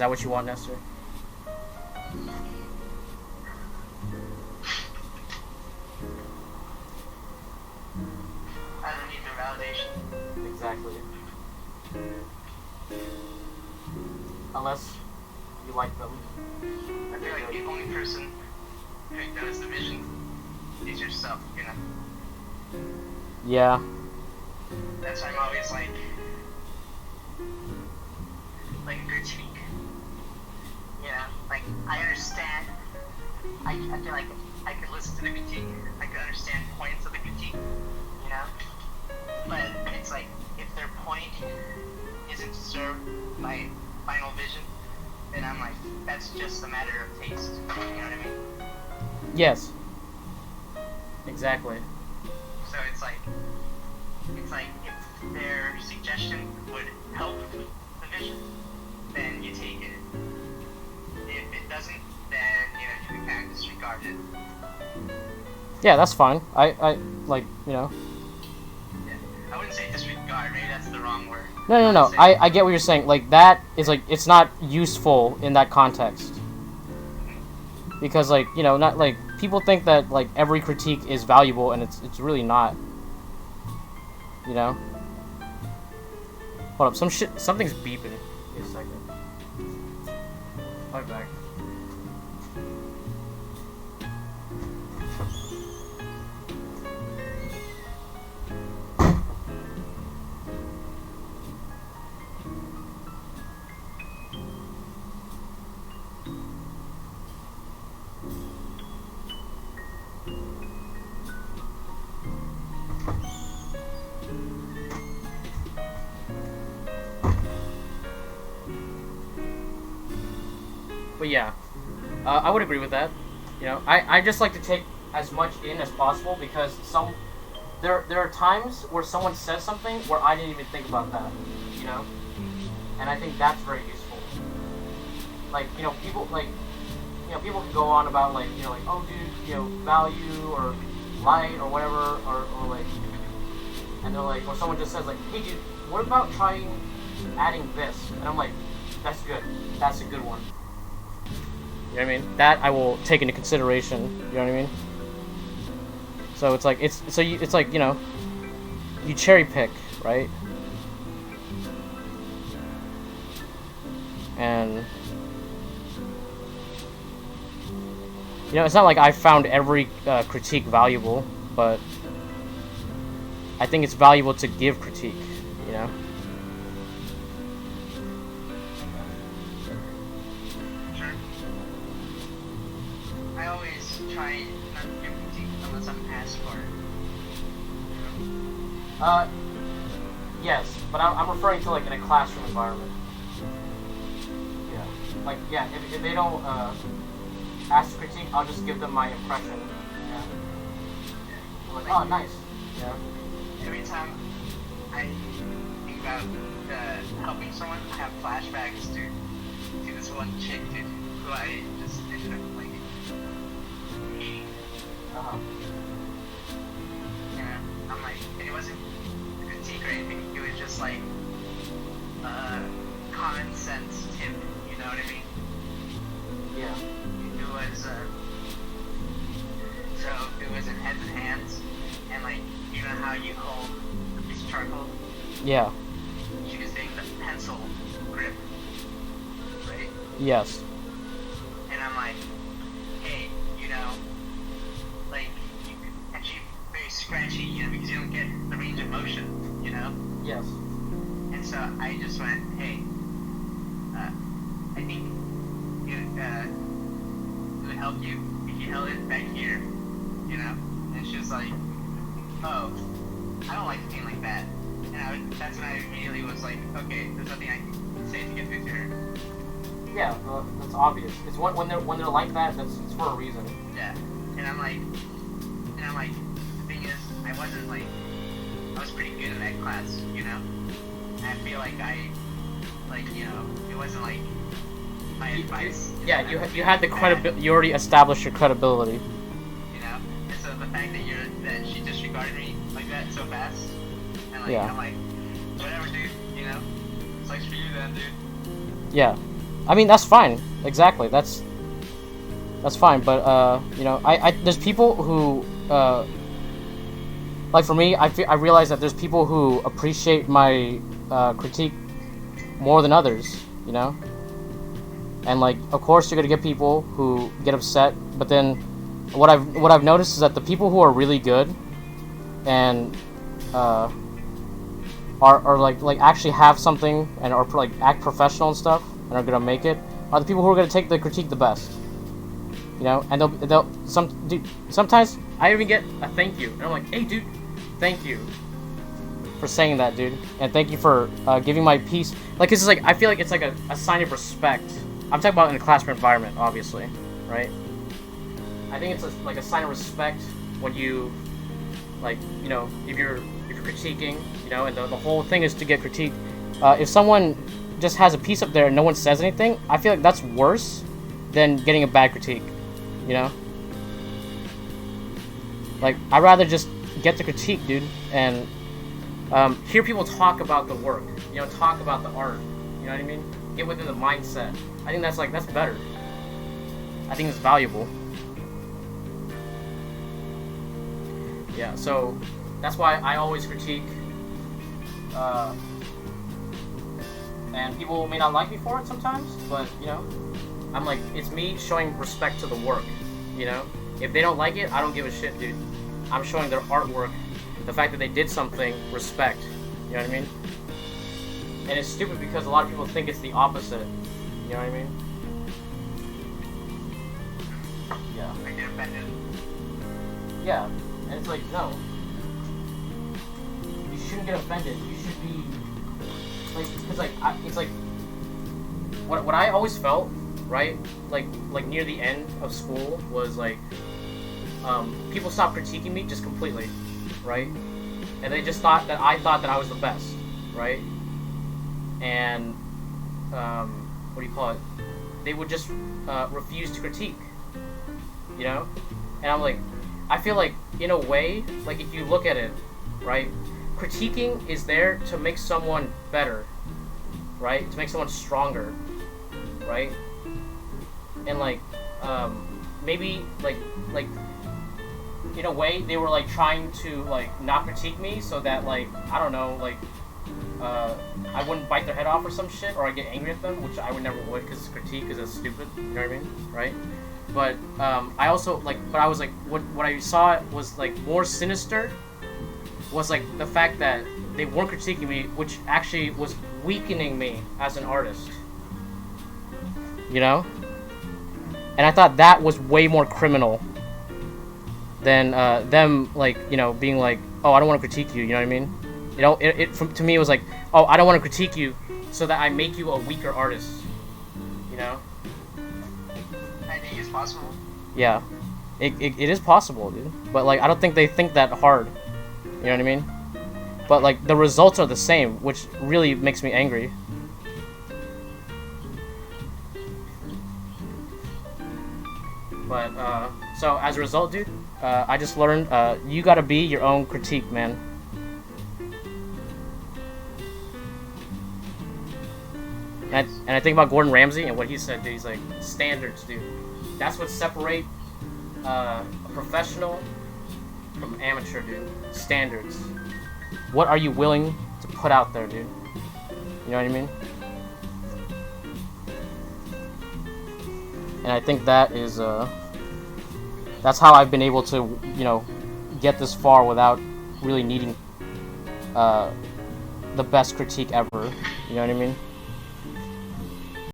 that what you want, Nestor? I don't need their validation. Exactly. Unless you like them. I feel like the only person who knows the vision is yourself, you know? Yeah. That's why I'm always like a critique. You know, like, I understand. I feel like I could listen to the critique. I could understand points of the critique, you know? But it's like, if their point isn't to serve my final vision, then I'm like, that's just a matter of taste. You know what I mean? Yes. Exactly. So it's like if their suggestion would help the vision, then you take it. If it doesn't, then you can kind of disregard it. Yeah, that's fine. I like, you know. Yeah. I wouldn't say disregard. Maybe that's the wrong word. No. I get what you're saying. Like, that is, like, it's not useful in that context. Because, like, you know, not, like, people think that, like, every critique is valuable, and it's really not. You know? Hold up, something's beeping. Wait a second. I'll be back. But yeah, I would agree with that. You know, I just like to take as much in as possible, because there are times where someone says something where I didn't even think about that. You know, and I think that's very useful. Like, you know, people people can go on about, like, you know, like, oh dude, you know, value or light or whatever, or like, and they're like, or someone just says like, hey dude, what about trying adding this? And I'm like, that's good. That's a good one. You know what I mean? That I will take into consideration. You know what I mean? So it's like it's like, you know, you cherry pick, right? And you know, it's not like I found every critique valuable, but I think it's valuable to give critique. You know? I always try not to give critique unless I'm asked for it. Yes, but I'm referring to, like, in a classroom environment. Yeah. Like, yeah, if they don't ask for critique, I'll just give them my impression. Yeah. I'm like, oh, nice. Yeah. Every time I think about helping someone, I have flashbacks to this one chick, dude, who I just ended up, like, hating. Uh-huh. Yeah, I'm like, and it wasn't a critique or anything, it was just like a common sense tip, you know what I mean? Yeah. It was, so it was in heads and hands, and like, you know how you hold a piece of charcoal? Yeah. She was doing the pencil grip, right? Yes. And I'm like, hey, you know, like, you could actually very scratchy, you know, because you don't get the range of motion, you know? Yes. And so I just went, hey, I think it would help you if you held it back here, you know? And she was like, oh, I don't like pain like that. And that's when I immediately was like, okay, there's nothing I can say to get through to her. Yeah, well, that's obvious. It's when they're like that. It's for a reason. Yeah, and I'm like, the thing is, I was pretty good in that class, you know. And I feel like you know, it wasn't like my advice. Yeah, you had the credibility. You already established your credibility. You know, and so the fact that she disregarded me like that so fast, and like, Yeah. I'm like, whatever, dude. You know, sucks for you then, dude. Yeah. I mean, that's fine. Exactly. That's fine. But you know, there's people who like for me, I realize that there's people who appreciate my critique more than others. You know, and like of course you're gonna get people who get upset, but then what I've noticed is that the people who are really good and are like actually have something and are like act professional and stuff and are gonna make it are the people who are gonna take the critique the best. You know, and sometimes I even get a thank you, and I'm like, hey dude, thank you for saying that, dude, and thank you for giving my piece. Like it's just like I feel like it's like a sign of respect. I'm talking about in a classroom environment, obviously, right? I think it's like a sign of respect when you, like, you know, if you're critiquing, you know, and the whole thing is to get critiqued. If someone just has a piece up there and no one says anything, I feel like that's worse than getting a bad critique, you know? Like, I'd rather just get the critique, dude, and hear people talk about the work, you know, talk about the art, you know what I mean? Get within the mindset. I think that's better. I think it's valuable. Yeah, so that's why I always critique, and people may not like me for it sometimes, but, you know, I'm like, it's me showing respect to the work, you know? If they don't like it, I don't give a shit, dude. I'm showing their artwork, the fact that they did something, respect, you know what I mean? And it's stupid because a lot of people think it's the opposite, you know what I mean? Yeah. I get offended. Yeah, and it's like, no. You shouldn't get offended. You should be, like, because, like, it's like, what I always felt, right, like near the end of school was, like, people stopped critiquing me just completely, right? And they just thought that I was the best, right? And, what do you call it? They would just, refuse to critique, you know? And I'm like, I feel like, in a way, like, if you look at it, right, critiquing is there to make someone better, right? To make someone stronger, right? And, like, maybe, like, in a way, they were, like, trying to, like, not critique me so that, like, I don't know, like, I wouldn't bite their head off or some shit, or I'd get angry at them, which I would never would, because it's critique, because it's stupid, you know what I mean, right? But, I also, like, but I was, like, what I saw was, like, more sinister was, like, the fact that they weren't critiquing me, which actually was weakening me as an artist, you know? And I thought that was way more criminal than, them, like, you know, being like, oh, I don't want to critique you, you know what I mean? You know, to me, it was like, oh, I don't want to critique you so that I make you a weaker artist, you know? I think it's possible. Yeah, it is possible, dude. But, like, I don't think they think that hard, you know what I mean? But, like, the results are the same, which really makes me angry. But, so, as a result, dude, I just learned, you gotta be your own critique, man. And I think about Gordon Ramsay and what he said, dude. He's like, standards, dude. That's what separate a professional from amateur, dude. Standards. What are you willing to put out there, dude? You know what I mean? And I think that is, that's how I've been able to, you know, get this far without really needing, the best critique ever. You know what I mean?